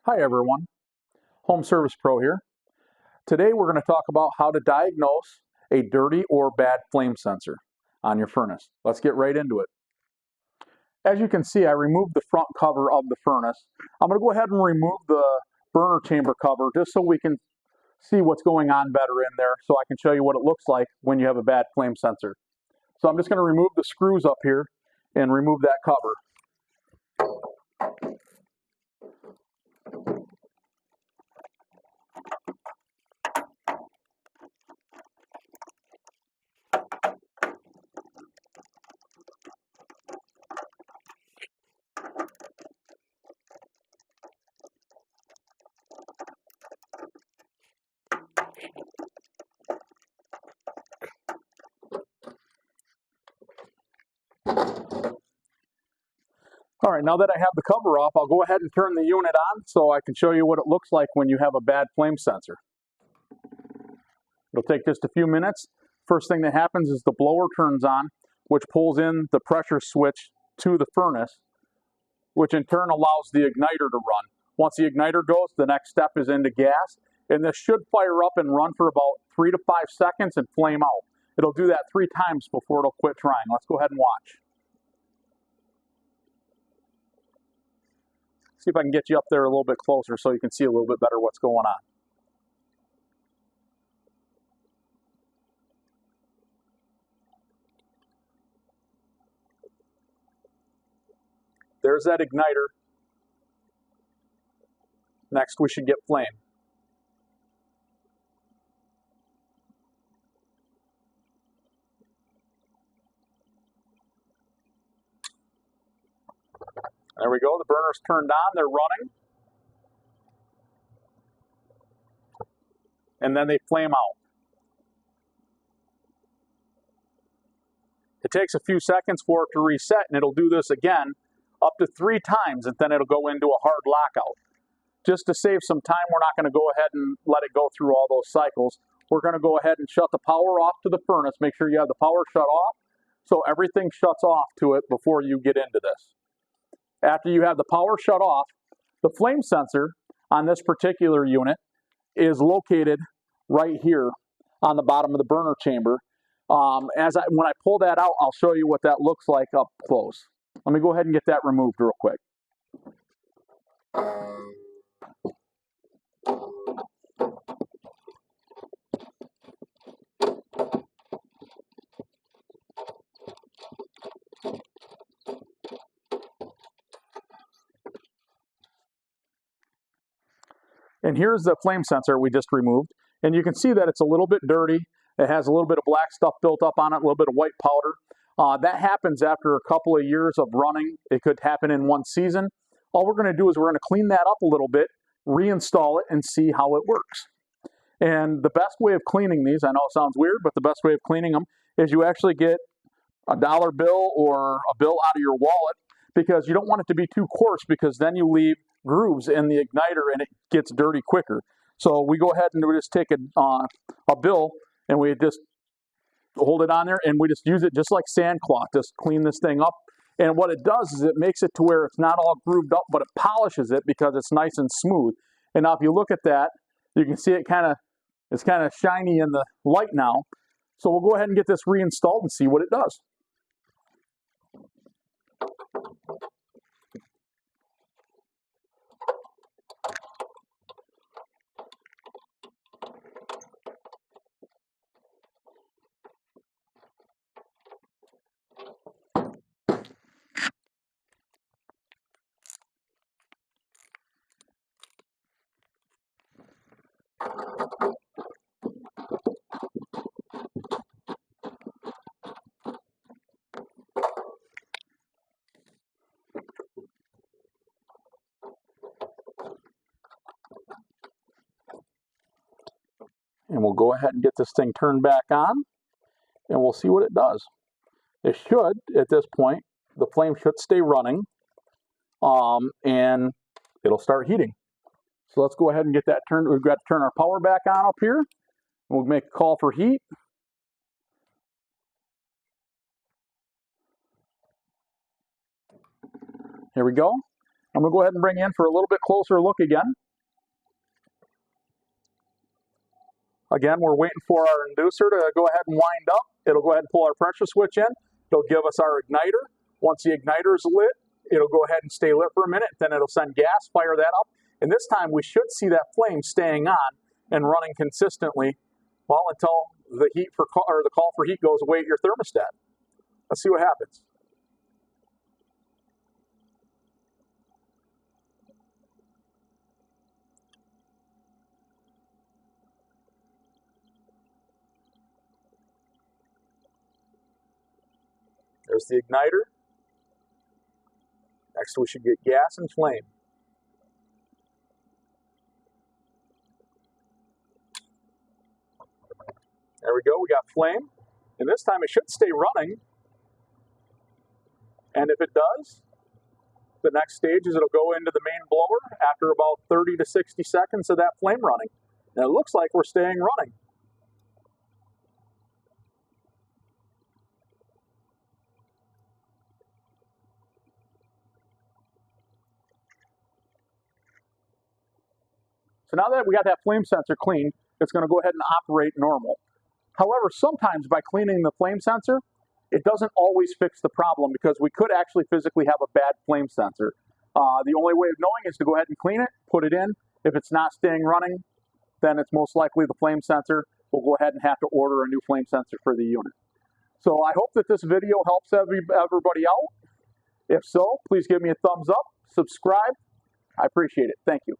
Hi everyone, Home Service Pro here. Today we're going to talk about how to diagnose a dirty or bad flame sensor on your furnace. Let's get right into it. As you can see, I removed the front cover of the furnace. I'm going to go ahead and remove the burner chamber cover just so we can see what's going on better in there, so I can show you what it looks like when you have a bad flame sensor. So I'm just going to remove the screws up here and remove that cover. All right, now that I have the cover off, I'll go ahead and turn the unit on so I can show you what it looks like when you have a bad flame sensor. It'll take just a few minutes. First thing that happens is the blower turns on, which pulls in the pressure switch to the furnace, which in turn allows the igniter to run. Once the igniter goes, the next step is into gas, and this should fire up and run for about 3 to 5 seconds and flame out. It'll do that 3 times before it'll quit trying. Let's go ahead and watch. See if I can get you up there a little bit closer so you can see a little bit better what's going on. There's that igniter. Next, we should get flame. There we go, the burner's turned on, they're running. And then they flame out. It takes a few seconds for it to reset, and it'll do this again up to 3 times, and then it'll go into a hard lockout. Just to save some time, we're not going to go ahead and let it go through all those cycles. We're going to go ahead and shut the power off to the furnace. Make sure you have the power shut off so everything shuts off to it before you get into this. After you have the power shut off, the flame sensor on this particular unit is located right here on the bottom of the burner chamber. When I pull that out, I'll show you what that looks like up close. Let me go ahead and get that removed real quick. And here's the flame sensor we just removed. And you can see that it's a little bit dirty. It has a little bit of black stuff built up on it, a little bit of white powder. That happens after a couple of years of running. It could happen in one season. All we're going to do is we're going to clean that up a little bit, reinstall it, and see how it works. And the best way of cleaning these, I know it sounds weird, but the best way of cleaning them is you actually get a dollar bill or a bill out of your wallet, because you don't want it to be too coarse, because then you leave grooves in the igniter and it gets dirty quicker. So we go ahead and we just take a bill and we just hold it on there and we just use it just like sand cloth, just clean this thing up. And what it does is it makes it to where it's not all grooved up, but it polishes it because it's nice and smooth. And now if you look at that, you can see it's kind of shiny in the light now. So we'll go ahead and get this reinstalled and see what it does. And we'll go ahead and get this thing turned back on, and we'll see what it does. It should, at this point, the flame should stay running, and it'll start heating. So let's go ahead and get that turned. We've got to turn our power back on up here, and we'll make a call for heat. Here we go. I'm going to go ahead and bring in for a little bit closer look again. Again, we're waiting for our inducer to go ahead and wind up. It'll go ahead and pull our pressure switch in. It'll give us our igniter. Once the igniter is lit, it'll go ahead and stay lit for a minute. Then it'll send gas, fire that up. And this time we should see that flame staying on and running consistently, well, until the heat for or the call for heat goes away at your thermostat. Let's see what happens. There's the igniter. Next we should get gas and flame. There we go, we got flame. And this time it should stay running. And if it does, the next stage is it'll go into the main blower after about 30 to 60 seconds of that flame running. And it looks like we're staying running. So now that we got that flame sensor clean, it's going to go ahead and operate normal. However, sometimes by cleaning the flame sensor, it doesn't always fix the problem because we could actually physically have a bad flame sensor. The only way of knowing is to go ahead and clean it, put it in. If it's not staying running, then it's most likely the flame sensor. We'll go ahead and have to order a new flame sensor for the unit. So I hope that this video helps everybody out. If so, please give me a thumbs up, subscribe. I appreciate it. Thank you.